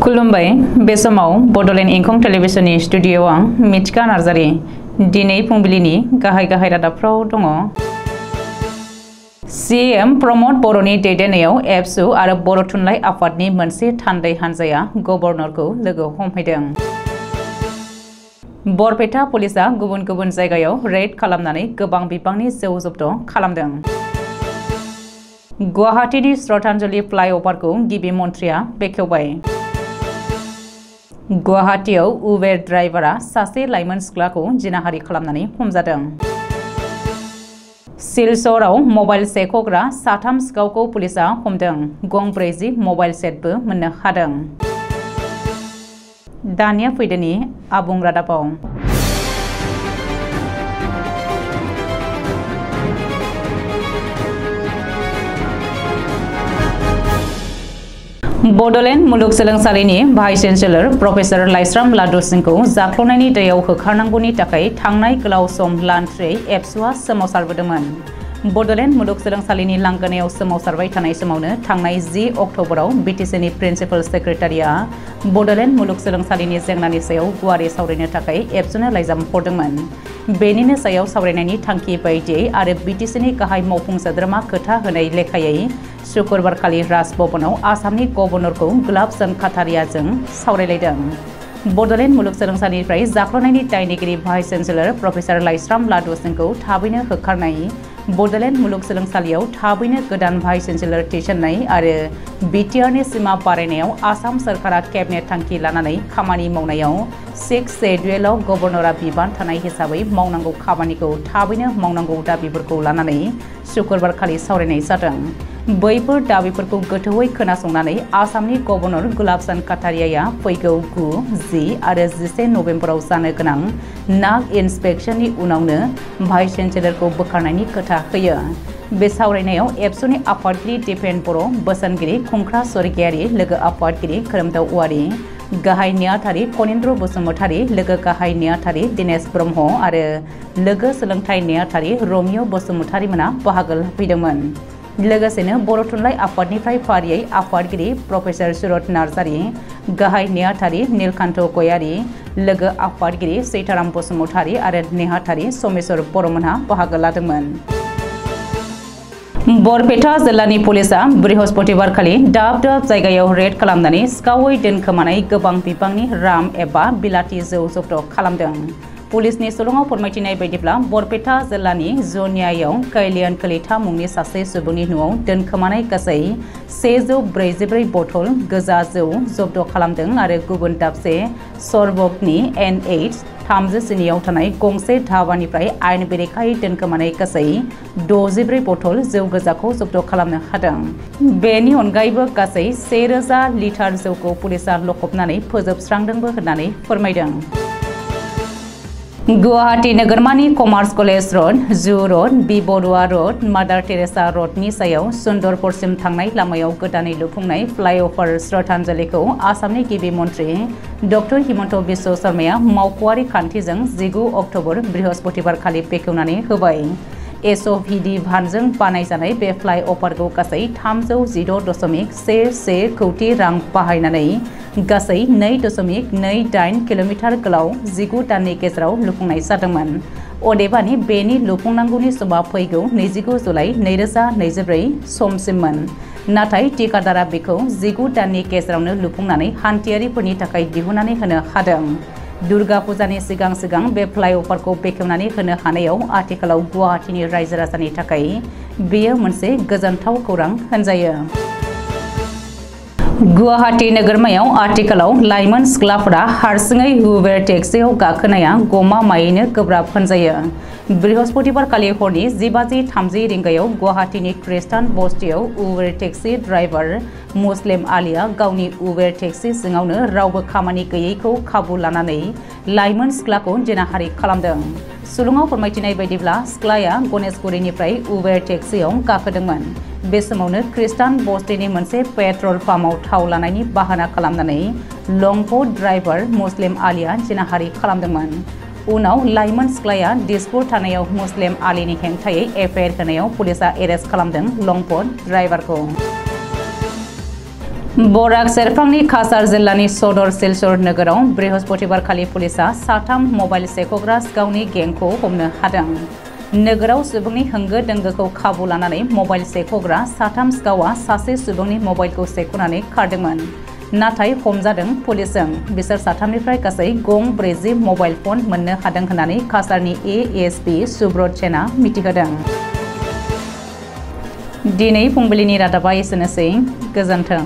खुलुमबाय बे समाव बडलेण्ड इंखं टेलिभिजननि स्टुडिअ आं मिथिका नार्जारि दिनै फुंबिलिनि गाहाय रादाबफ्राव दङ। सीएम प्रमद बर'नि दैदेननायाव एबसु आरो बर' थुनलाइ आफादनि मोनसे थान्दै हान्जाया गवर्नरखौ लोगो हमहैदों। बरपेटा पुलिसा गुबुन गुबुन जायगायाव रेड खालामनानै गोबां बिबांनि जौ जब्द खालामदों। गुवाहाटीनि श्रद्धांजलि फ्लाइअभारखौ गिबि मन्थ्रिया बेखेवबाय। गुवाहाटीआव उबेर ड्राइभारा सासे लाइमोन सिख्लाखौ जिनाहारि खालामनानै हमजादों। सिलचराव मबाइल सेखग्रा साथाम सिखावखौ पुलिसा हमदों। गं 40 मबाइल सेटबो मोननो हादों। दानिया फैदोनि आबुं रादाबाव। बडलेण्ड मुलुगसोलोंसालिनि भाइस चेन्सेलर प्रफेसर लाइस्राम लादु सिंहखौ जाख्ल'नायनि दैयाव होखारनांगौनि थाखाय थांनाय गोलाव सम लान्थ्रियै एबसुआ सोमावसारबोदोंमोन। बडलेण्ड मुलुगसोलोंसालिनि लांगोनायाव सोमावसारबाय थानाय समावनो थांनाय 10 अक्ट'बराव बिटिसिनि प्रिन्सिपाल सेक्रेटारिया बडलेण्ड मुलुगसोलोंसालिनि जेंनानि सायाव गुवारै सावरायनो थाखाय एबसुनो लाइजाम हरदोंमोन। बेनिनो सायाव सावरायनायनि थांखि बायदियै आरो बिटिसिनि गाहाय मावफुं सोद्रोमा खोथा होनाय लेखायै शुक्रबारखालि राजभवनाव आसामनि गवर्नरखौ गुलाब चन्द काटारियाजों सावरायलायदों। बडलेण्ड मुलुगसोलोंसालिनिफ्राय जाख्ल'नायनि दायनिगिरि भाइस चेन्सेलर प्रफेसर लाइस्राम लादु सिंहखौ थाबैनो होखारनाय, बडलेण्ड मुलुगसोलोंसालियाव थाबैनो गोदान भाइस चेन्सेलर थिसननाय आरो बिटिआरनि सिमा बारायनायाव आसाम सोरखारा केबिनेट थांखि लानानै खामानि मावनायाव 6 शेड्युलाव गवर्नरा बिबान थानाय हिसाबै मावनांगौ खामानिखौ थाबैनो मावनांगौ दाबिफोरखौ लानानै शुक्रबारखालि सावरायनाय जादों। बैफोर दाबिफोरखौ गोथौयै खोनासंनानै आसामनि गवर्नर गुलाब चन्द काटारियाया फैगौ 9, 10 आरो 11 नभेम्बराव जानो गोनां नाग इन्सपेक्शननि उनावनो भाइस चेन्सेलरखौ बोखारनायनि खोथा होयो। बे सावरायनायाव एबसुनि आफादगिरि दिपेन बर', बोसोनगिरि खुंख्रा स्वर्गियारि, लोगो आफादगिरि खोरोमदाव औवारि, गाहाय नेहाथारि कनिन्द्र बसुमतारी, लोगो गाहाय नेहाथारि दिनेश ब्रह्म आरो लोगो सोलोंथाइ नेहाथारि रमिय बसुमतारीमोना बाहागो लाफैदोंमोन। लोगोसेनो बर' थुनलाइ आफादनिफ्राय फारियै आफादगिरि प्रफेसर सुरत नार्जारि, गाहाय नेहाथारि नीलकान्त गयारि, लोगो आफादगिरि सैताराम बसुमतारी आरो नेहाथारि समेश्वर बर'मोनहा बाहागो लादोंमोन। बरपेटा जिल्लानि पुलिसा बृहस्पतिबारखालि दाब दाब जायगायाव रेड खालामनानै सिखावै दोनखोमानाय गोबां बिबांनि राम एबा बिलाथि जौ जब्द खालामदों। पुलिसनि सुलुङाव फोरमायथिनाय बायदिब्ला बरपेटा जिल्लानि जनियायाव कैलियन कलिता मुंनि सासे सुबुंनि न'आव दोनखोमानाय गासै 144 बथल गोजा जौ जब्द खालामदों आरो गुबुन दाबसे सरबगनि NH 37 थानाय गंसे धाबानिफ्राय आयेन बेरेखायै दोनखोमानाय गासै 64 बथल जौ गोजाखौ जब्द खालामनो हादों। बेनि अनगायैबो गासै 1000 लिटार जौखौ पुलिसा लखबनानै फोजोबस्रांदोंबो होननानै फोरमायदों। गुवाहाटी नोगोरमानि कमार्स कलेज रड, जु रड, बि बरुवा रड, मादार टेरेसा रडनि सायाव सुन्दरपुरसिम थांनाय लामायाव गोदानै लुफुंनाय फ्लाइअभार श्रद्धांजलिखौ आसामनि गिबि मन्थ्रि डक्टर हिमन्त बिश्व शर्माया मावख'आरि खान्थिजों 19 अक्ट'बर बृहस्पतिबारखालि बेखेवनानै होबाय। एसअभिडि भानजों बानायजानाय बे फ्लाइअभारखौ गासै 316.11 कौटि रां बाहायनानै गासै 2.28 किल'मिटार गोलाव 19 दाननि गेजेराव लुफुंनाय जादोंमोन। अदेबानि बेनि लुफुंनांगौनि समा फैगौ 29 जुलाइ 2024 समसिममोन। नाथाय थिकादारा बेखौ 19 दाननि गेजेरावनो लुफुंनानै हान्थियारिफोरनि थाखाय दिहुननानै होनो हादों। दुर्गा फुजानि सिगां सिगां बे फ्लाइअभारखौ बेखेवनानै होनो हानायाव आथिखालाव गुवाहाटीनि रायजो राजानि थाखाय बेयो मोनसे गोजोनथाव खौरां होनजायो। गुवाहाटी नोगोरमायाव आथिखालाव लाइमोन सिख्लाफोरा हारसिङै उबेर टेक्सियाव गाखोनाया गमामायैनो गोब्राब होनजायो। बृहस्पतिबारखालि हरनि 10:30 रिंगायाव गुवाहाटीनि खृष्टान बस्तियाव उबेर टेक्सि ड्राइभार मुस्लिम आलिया गावनि उबेर टेक्सि सिङावनो रावबो खामानि गैयैखौ खाबु लानानै लाइमोन सिख्लाखौ जिनाहारि खालामदों। सुलुङाव फोरमायथिनाय बायदिब्ला सिख्लाया गणेशगुरिनिफ्राय उबेर टेक्सियाव गाखोदोंमोन। बे समावनो खृष्टान बस्तिनि मोनसे पेट्रल पाम्पआव थाव लानायनि बाहाना खालामनानै लंफट ड्राइभार मुस्लिम आलिया जिनाहारि खालामदोंमोन। उनाव लाइमोन सिख्लाया दिसपुर थानायाव मुस्लिम आलिनि हेंथायै एफआईआर होनायाव पुलिसा एरेस्ट खालामदों लंफट ड्राइभारखौ। बराक सेरफांनि काछार जिल्लानि सदर सिलचर नोगोराव बृहस्पतिबारखालि पुलिसा साथाम मबाइल सेखग्रा सिखावनि गेंखौ हमनो हादों। नोगोराव सुबुंनि होंगो दोंगोखौ खाबु लानानै मबाइल सेखग्रा साथाम सिखावा सासे सुबुंनि मबाइलखौ सेखनानै खारदोंमोन, नाथाय हमजादों पुलिसजों। बिसोर साथामनिफ्राय गासै गं 40 मबाइल फन मोननो हादों होननानै काछारनि एएसपी सुब्रत सेनआ मिथिहोदों। दिनै फुंबिलिनि रादाबा एसेनोसै। गोजोन्थों।